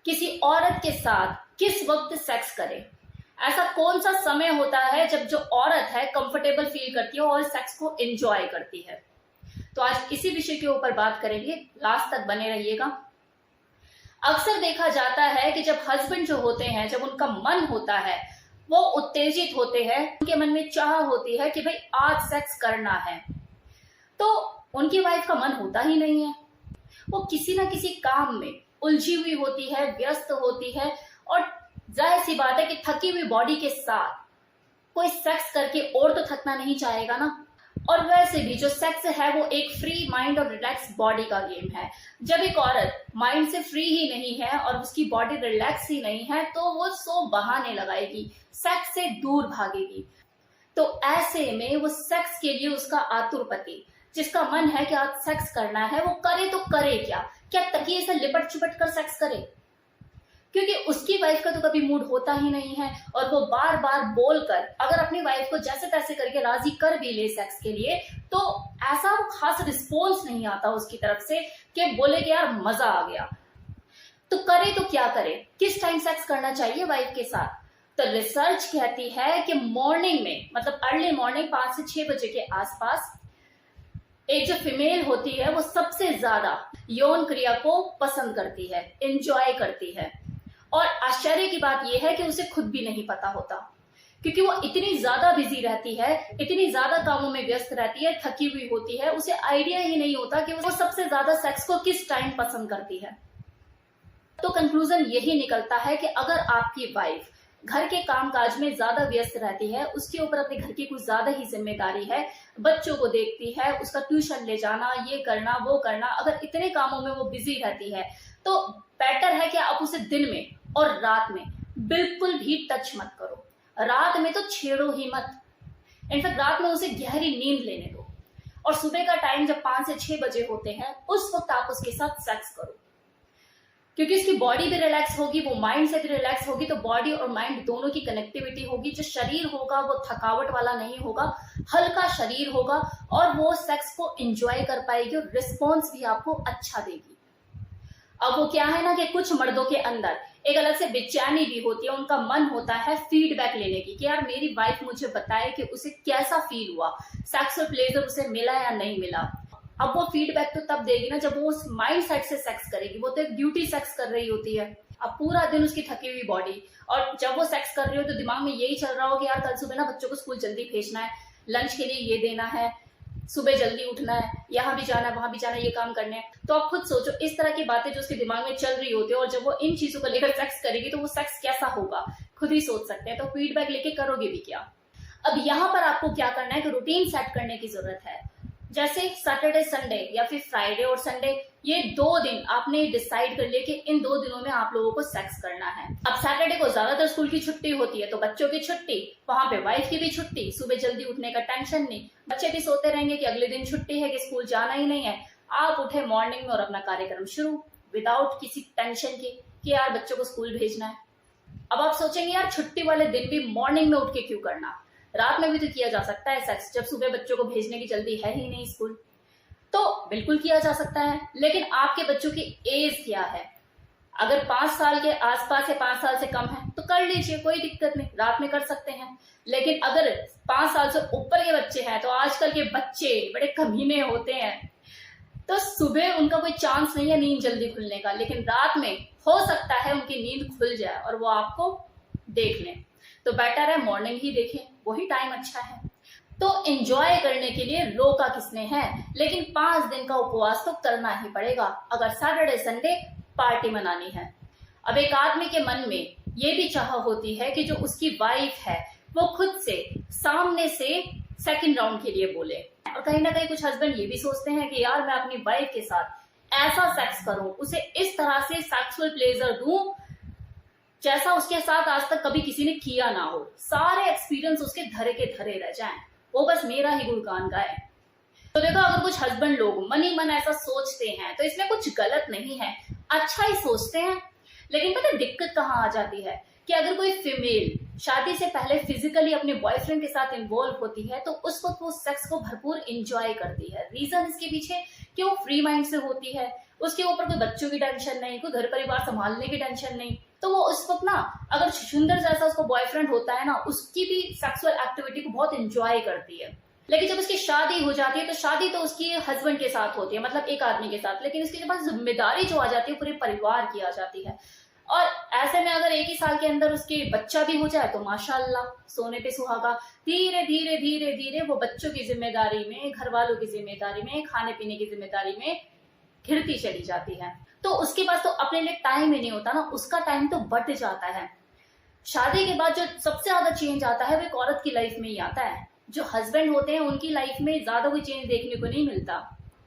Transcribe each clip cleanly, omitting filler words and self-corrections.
किसी औरत के साथ किस वक्त सेक्स करे। ऐसा कौन सा समय होता है जब जो औरत है कंफर्टेबल फील करती है और सेक्स को एंजॉय करती है। तो आज इसी विषय के ऊपर बात करेंगे, लास्ट तक बने रहिएगा। अक्सर देखा जाता है कि जब हस्बैंड जो होते हैं, जब उनका मन होता है वो उत्तेजित होते हैं, उनके मन में चाह होती है कि भाई आज सेक्स करना है, तो उनकी वाइफ का मन होता ही नहीं है। वो किसी ना किसी काम में उलझी हुई होती है, व्यस्त होती है, और जाहिर सी बात है कि थकी हुई बॉडी के साथ कोई सेक्स करके और तो थकना नहीं चाहेगा ना। और वैसे भी जो सेक्स है वो एक फ्री माइंड और रिलैक्स बॉडी का गेम है। जब एक औरत माइंड से फ्री ही नहीं है और उसकी बॉडी रिलैक्स ही नहीं है तो वो सो बहाने लगाएगी, सेक्स से दूर भागेगी। तो ऐसे में वो सेक्स के लिए उसका आतुर पति, जिसका मन है कि आज सेक्स करना है, वो करे तो करे क्या तकिए से लिपट चिपट कर सेक्स करे? क्योंकि उसकी वाइफ का तो कभी मूड होता ही नहीं है, और वो बार बार बोलकर अगर अपनी वाइफ को जैसे तैसे करके राजी कर भी ले सेक्स के लिए, तो ऐसा खास रिस्पॉन्स नहीं आता उसकी तरफ से कि बोले कि यार मजा आ गया। तो करे तो क्या करे, किस टाइम सेक्स करना चाहिए वाइफ के साथ? तो रिसर्च कहती है कि मॉर्निंग में, मतलब अर्ली मॉर्निंग 5 से 6 बजे के आसपास एक जो फीमेल होती है वो सबसे ज्यादा यौन क्रिया को पसंद करती है, एंजॉय करती है। और आश्चर्य की बात यह है कि उसे खुद भी नहीं पता होता, क्योंकि वो इतनी ज्यादा बिजी रहती है, इतनी ज्यादा कामों में व्यस्त रहती है, थकी हुई होती है, उसे आइडिया ही नहीं होता कि वो सबसे ज्यादा सेक्स को किस टाइम पसंद करती है। तो कंक्लूजन यही निकलता है कि अगर आपकी वाइफ घर के कामकाज में ज्यादा व्यस्त रहती है, उसके ऊपर अपने घर की कुछ ज्यादा ही जिम्मेदारी है, बच्चों को देखती है, उसका ट्यूशन ले जाना, ये करना वो करना, अगर इतने कामों में वो बिजी रहती है तो बेटर है कि आप उसे दिन में और रात में बिल्कुल भी टच मत करो। रात में तो छेड़ो ही मत। इनफैक्ट रात में उसे गहरी नींद लेने दो, और सुबह का टाइम जब 5 से 6 बजे होते हैं उस वक्त आप उसके साथ सेक्स करो, क्योंकि उसकी बॉडी भी रिलैक्स होगी, वो माइंड से भी रिलैक्स होगी। तो बॉडी और माइंड दोनों की कनेक्टिविटी होगी। जो शरीर होगा वो थकावट वाला नहीं होगा, हल्का शरीर होगा, और वो सेक्स को एंजॉय कर पाएगी और रिस्पॉन्स भी आपको अच्छा देगी। अब वो क्या है ना कि कुछ मर्दों के अंदर एक अलग से बेचैनी भी होती है, उनका मन होता है फीडबैक लेने की कि यार मेरी वाइफ मुझे बताए कि उसे कैसा फील हुआ, सेक्सुअल प्लेजर उसे मिला या नहीं मिला। अब वो फीडबैक तो तब देगी ना जब वो उस माइंड सेट से सेक्स करेगी। वो तो एक ड्यूटी सेक्स कर रही होती है, अब पूरा दिन उसकी थकी हुई बॉडी, और जब वो सेक्स कर रही हो तो दिमाग में यही चल रहा हो कि यार कल सुबह ना बच्चों को स्कूल जल्दी भेजना है, लंच के लिए ये देना है, सुबह जल्दी उठना है, यहाँ भी जाना है, वहां भी जाना है, ये काम करने हैं। तो आप खुद सोचो इस तरह की बातें जो उसके दिमाग में चल रही होती है, और जब वो इन चीजों को लेकर सेक्स करेगी तो वो सेक्स कैसा होगा खुद ही सोच सकते हैं। तो फीडबैक लेके करोगे भी क्या? अब यहाँ पर आपको क्या करना है कि रूटीन सेट करने की जरूरत है। जैसे सैटरडे संडे या फिर फ्राइडे और संडे, ये 2 दिन आपने डिसाइड कर लिया कि इन 2 दिनों में आप लोगों को सेक्स करना है। अब सैटरडे को ज्यादातर स्कूल की छुट्टी होती है, तो बच्चों की छुट्टी, वहां पे वाइफ की भी छुट्टी, सुबह जल्दी उठने का टेंशन नहीं, बच्चे भी सोते रहेंगे कि अगले दिन छुट्टी है कि स्कूल जाना ही नहीं है। आप उठे मॉर्निंग में और अपना कार्यक्रम शुरू, विदाउट किसी टेंशन के कि यार बच्चों को स्कूल भेजना है। अब आप सोचेंगे यार छुट्टी वाले दिन भी मॉर्निंग में उठ के क्यों करना, रात में भी तो किया जा सकता है सेक्स, जब सुबह बच्चों को भेजने की जल्दी है ही नहीं स्कूल। तो बिल्कुल किया जा सकता है, लेकिन आपके बच्चों की एज क्या है? अगर 5 साल के आसपास या 5 साल से कम है तो कर लीजिए, कोई दिक्कत नहीं, रात में कर सकते हैं। लेकिन अगर 5 साल से ऊपर के बच्चे हैं, तो आजकल के बच्चे बड़े कमीने होते हैं, तो सुबह उनका कोई चांस नहीं है नींद जल्दी खुलने का, लेकिन रात में हो सकता है उनकी नींद खुल जाए और वो आपको देख लें। तो बेटर है मॉर्निंग ही देखें, वही टाइम अच्छा है। तो एंजॉय करने के लिए रोका किसने है, लेकिन 5 दिन का उपवास तो करना ही पड़ेगा अगर सैटरडे संडे पार्टी मनानी है। अब एक आदमी के मन में ये भी चाह होती है कि जो उसकी वाइफ है वो खुद से सामने से सेकंड राउंड के लिए बोले, और कहीं ना कहीं कुछ हस्बैंड ये भी सोचते हैं कि यार मैं अपनी वाइफ के साथ ऐसा सेक्स करूं, उसे इस तरह से सेक्सुअल प्लेजर दूं जैसा उसके साथ आज तक कभी किसी ने किया ना हो, सारे एक्सपीरियंस उसके धरे के धरे रह जाएं, वो बस मेरा ही गुणगान गाए। तो देखो अगर कुछ हस्बैंड लोग मन ही मन ऐसा सोचते हैं तो इसमें कुछ गलत नहीं है, अच्छा ही सोचते हैं। लेकिन पता है दिक्कत कहाँ आ जाती है कि अगर कोई फीमेल शादी से पहले फिजिकली अपने बॉयफ्रेंड के साथ इन्वॉल्व होती है तो उस वक्त वो सेक्स को भरपूर इंजॉय करती है। रीजन इसके पीछे कि वो फ्री माइंड से होती है, उसके ऊपर कोई बच्चों की टेंशन नहीं, कोई घर परिवार संभालने की टेंशन नहीं, तो वो उस वक्त ना अगर सुंदर जैसा उसको बॉयफ्रेंड होता है ना, उसकी भी सेक्सुअल एक्टिविटी को बहुत एंजॉय करती है। लेकिन जब उसकी शादी हो जाती है तो शादी तो उसकी हस्बैंड के साथ होती है, मतलब एक आदमी के साथ, लेकिन उसके पास जिम्मेदारी जो आ जाती है पूरे परिवार की आ जाती है। और ऐसे में अगर एक ही साल के अंदर उसके बच्चा भी हो जाए तो माशाल्लाह, सोने पे सुहागा। धीरे धीरे धीरे धीरे वो बच्चों की जिम्मेदारी में, घर वालों की जिम्मेदारी में, खाने पीने की जिम्मेदारी में घिरती चली जाती है। तो उसके पास तो अपने लिए टाइम ही नहीं होता ना, उसका टाइम तो बढ़ जाता है। शादी के बाद जो सबसे ज्यादा चेंज आता है वो एक औरत की लाइफ में ही आता है। जो हस्बैंड होते हैं उनकी लाइफ में ज्यादा कोई चेंज देखने को नहीं मिलता।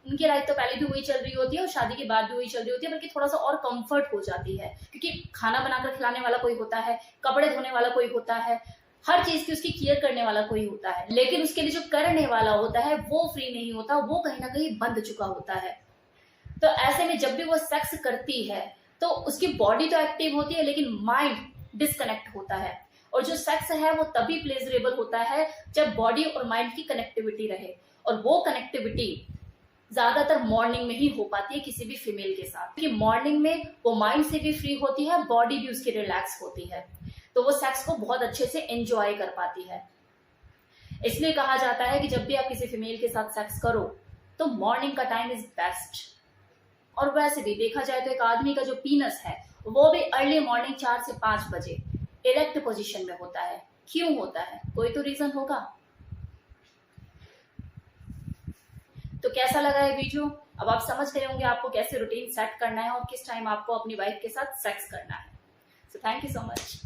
उनकी लाइफ तो पहले भी वही चल रही होती है और शादी के बाद भी वही चल रही होती है, बल्कि थोड़ा सा और कंफर्ट हो जाती है, क्योंकि खाना बनाकर खिलाने वाला कोई होता है, कपड़े धोने वाला कोई होता है, हर चीज की उसकी केयर करने वाला कोई होता है। लेकिन उसके लिए जो करने वाला होता है वो फ्री नहीं होता, वो कहीं ना कहीं बंद चुका होता है। तो ऐसे में जब भी वो सेक्स करती है तो उसकी बॉडी तो एक्टिव होती है लेकिन माइंड डिस्कनेक्ट होता है। और जो सेक्स है वो तभी प्लेजरेबल होता है जब बॉडी और माइंड की कनेक्टिविटी रहे, और वो कनेक्टिविटी ज्यादातर मॉर्निंग में ही हो पाती है किसी भी फीमेल के साथ, क्योंकि मॉर्निंग में वो माइंड से भी फ्री होती है, बॉडी भी उसकी रिलैक्स होती है, तो वो सेक्स को बहुत अच्छे से एंजॉय कर पाती है। इसलिए कहा जाता है कि जब भी आप किसी फीमेल के साथ सेक्स करो तो मॉर्निंग का टाइम इज बेस्ट। और वैसे भी देखा जाए तो एक आदमी का जो पीनस है वो भी अर्ली मॉर्निंग 4 से 5 बजे इरेक्ट पोजीशन में होता है। क्यों होता है? कोई तो रीजन होगा। तो कैसा लगा ये वीडियो? अब आप समझ गए होंगे आपको कैसे रूटीन सेट करना है और किस टाइम आपको अपनी वाइफ के साथ सेक्स करना है। So thank you so much.